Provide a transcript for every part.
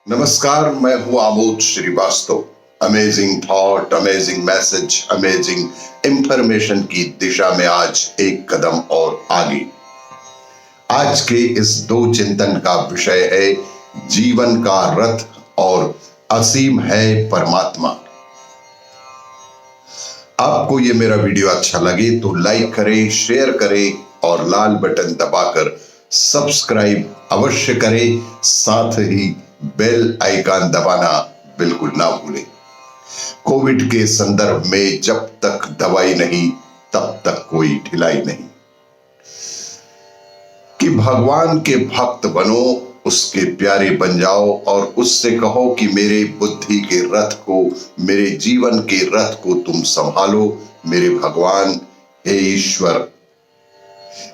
नमस्कार, मैं हूं Amod Srivastava. Amazing thought, amazing message, amazing information की दिशा में आज एक कदम और आगे। आज के इस दो चिंतन का विषय है जीवन का रथ और असीम है परमात्मा। आपको ये मेरा वीडियो अच्छा लगे तो लाइक करें, शेयर करें और लाल बटन दबाकर सब्सक्राइब अवश्य करें। साथ ही बेल आइकन दबाना बिल्कुल ना भूलें। कोविड के संदर्भ में जब तक दवाई नहीं तब तक कोई ढिलाई नहीं। कि भगवान के भक्त बनो, उसके प्यारे बन जाओ और उससे कहो कि मेरे बुद्धि के रथ को, मेरे जीवन के रथ को तुम संभालो। मेरे भगवान, हे ईश्वर,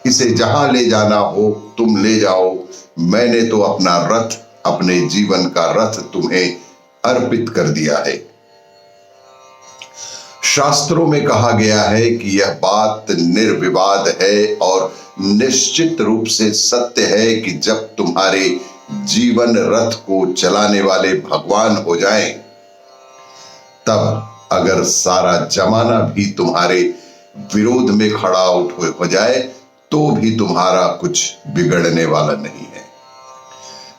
इसे जहां ले जाना हो तुम ले जाओ। मैंने तो अपना रथ, अपने जीवन का रथ तुम्हें अर्पित कर दिया है। शास्त्रों में कहा गया है कि यह बात निर्विवाद है और निश्चित रूप से सत्य है कि जब तुम्हारे जीवन रथ को चलाने वाले भगवान हो जाएं, तब अगर सारा जमाना भी तुम्हारे विरोध में खड़ा हो जाए तो भी तुम्हारा कुछ बिगड़ने वाला नहीं है।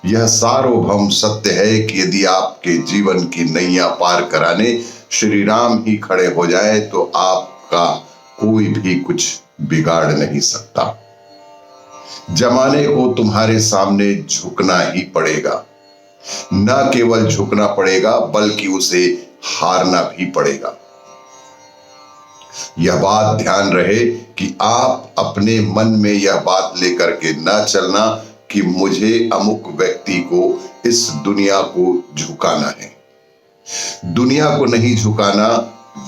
यह सार्वभौम सत्य है कि यदि आपके जीवन की नैया पार कराने श्री राम ही खड़े हो जाए तो आपका कोई भी कुछ बिगाड़ नहीं सकता। जमाने को तुम्हारे सामने झुकना ही पड़ेगा। न केवल झुकना पड़ेगा बल्कि उसे हारना भी पड़ेगा। यह बात ध्यान रहे कि आप अपने मन में यह बात लेकर के न चलना कि मुझे अमुक व्यक्ति को, इस दुनिया को झुकाना है। दुनिया को नहीं झुकाना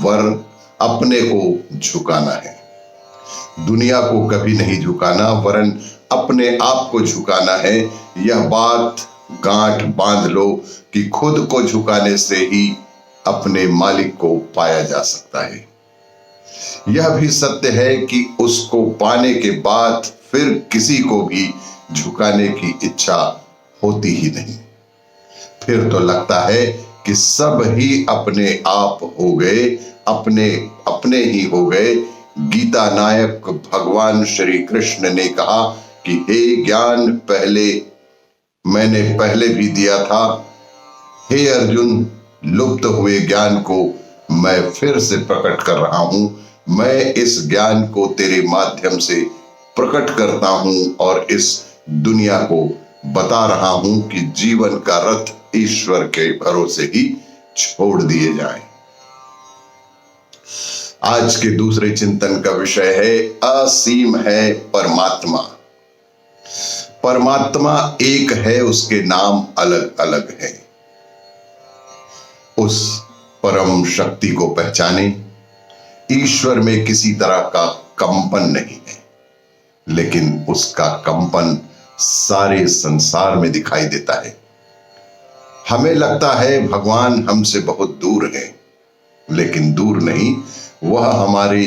वरन अपने को झुकाना है। दुनिया को कभी नहीं झुकाना वरन अपने आप को झुकाना है। यह बात गांठ बांध लो कि खुद को झुकाने से ही अपने मालिक को पाया जा सकता है। यह भी सत्य है कि उसको पाने के बाद फिर किसी को भी झुकाने की इच्छा होती ही नहीं। फिर तो लगता है कि सब ही अपने आप हो गए, अपने अपने ही हो गए। गीता नायक भगवान श्री कृष्ण ने कहा कि हे ज्ञान, मैंने पहले भी दिया था। हे अर्जुन, लुप्त हुए ज्ञान को मैं फिर से प्रकट कर रहा हूं। मैं इस ज्ञान को तेरे माध्यम से प्रकट करता हूं और इस दुनिया को बता रहा हूं कि जीवन का रथ ईश्वर के भरोसे ही छोड़ दिए जाएं। आज के दूसरे चिंतन का विषय है असीम है परमात्मा। परमात्मा एक है, उसके नाम अलग अलग हैं। उस परम शक्ति को पहचाने। ईश्वर में किसी तरह का कंपन नहीं है, लेकिन उसका कंपन सारे संसार में दिखाई देता है। हमें लगता है भगवान हमसे बहुत दूर है, लेकिन दूर नहीं, वह हमारे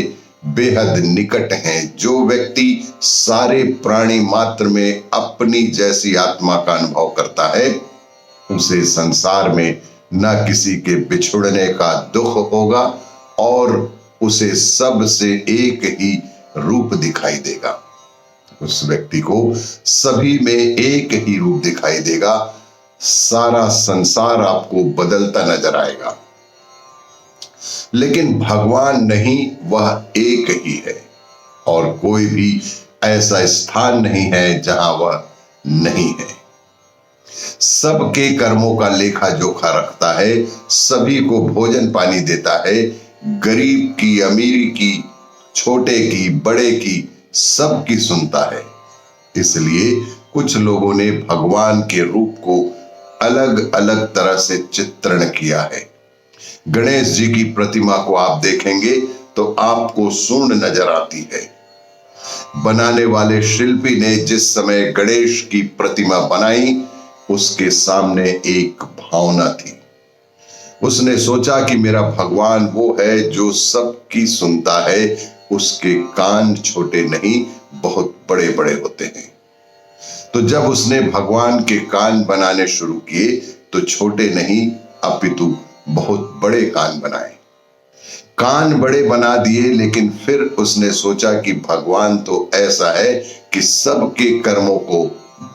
बेहद निकट हैं। जो व्यक्ति सारे प्राणी मात्र में अपनी जैसी आत्मा का अनुभव करता है, उसे संसार में न किसी के बिछुड़ने का दुख होगा और उसे सब से एक ही रूप दिखाई देगा। उस व्यक्ति को सभी में एक ही रूप दिखाई देगा। सारा संसार आपको बदलता नजर आएगा, लेकिन भगवान नहीं, वह एक ही है और कोई भी ऐसा स्थान नहीं है जहां वह नहीं है। सबके कर्मों का लेखा जोखा रखता है, सभी को भोजन पानी देता है। गरीब की, अमीर की, छोटे की, बड़े की, सबकी सुनता है। इसलिए कुछ लोगों ने भगवान के रूप को अलग अलग तरह से चित्रण किया है। गणेश जी की प्रतिमा को आप देखेंगे तो आपको सूंड नजर आती है। बनाने वाले शिल्पी ने जिस समय गणेश की प्रतिमा बनाई, उसके सामने एक भावना थी। उसने सोचा कि मेरा भगवान वो है जो सबकी सुनता है। उसके कान छोटे नहीं, बहुत बड़े बड़े होते हैं। तो जब उसने भगवान के कान बनाने शुरू किए तो छोटे नहीं अपितु बहुत बड़े कान बनाए। कान बड़े बना दिए, लेकिन फिर उसने सोचा कि भगवान तो ऐसा है कि सबके कर्मों को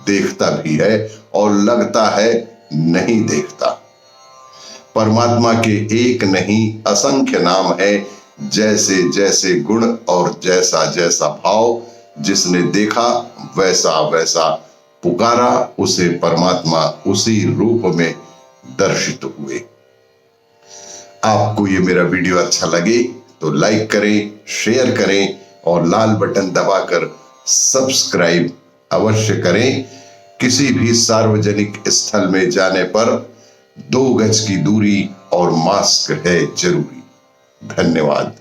देखता भी है और लगता है नहीं देखता। परमात्मा के एक नहीं असंख्य नाम है, जैसे जैसे गुण और जैसा जैसा भाव। जिसने देखा वैसा वैसा पुकारा, उसे परमात्मा उसी रूप में दर्शित हुए। आपको ये मेरा वीडियो अच्छा लगे तो लाइक करें, शेयर करें और लाल बटन दबाकर सब्सक्राइब अवश्य करें। किसी भी सार्वजनिक स्थल में जाने पर 2 गज की दूरी और मास्क है जरूरी। धन्यवाद।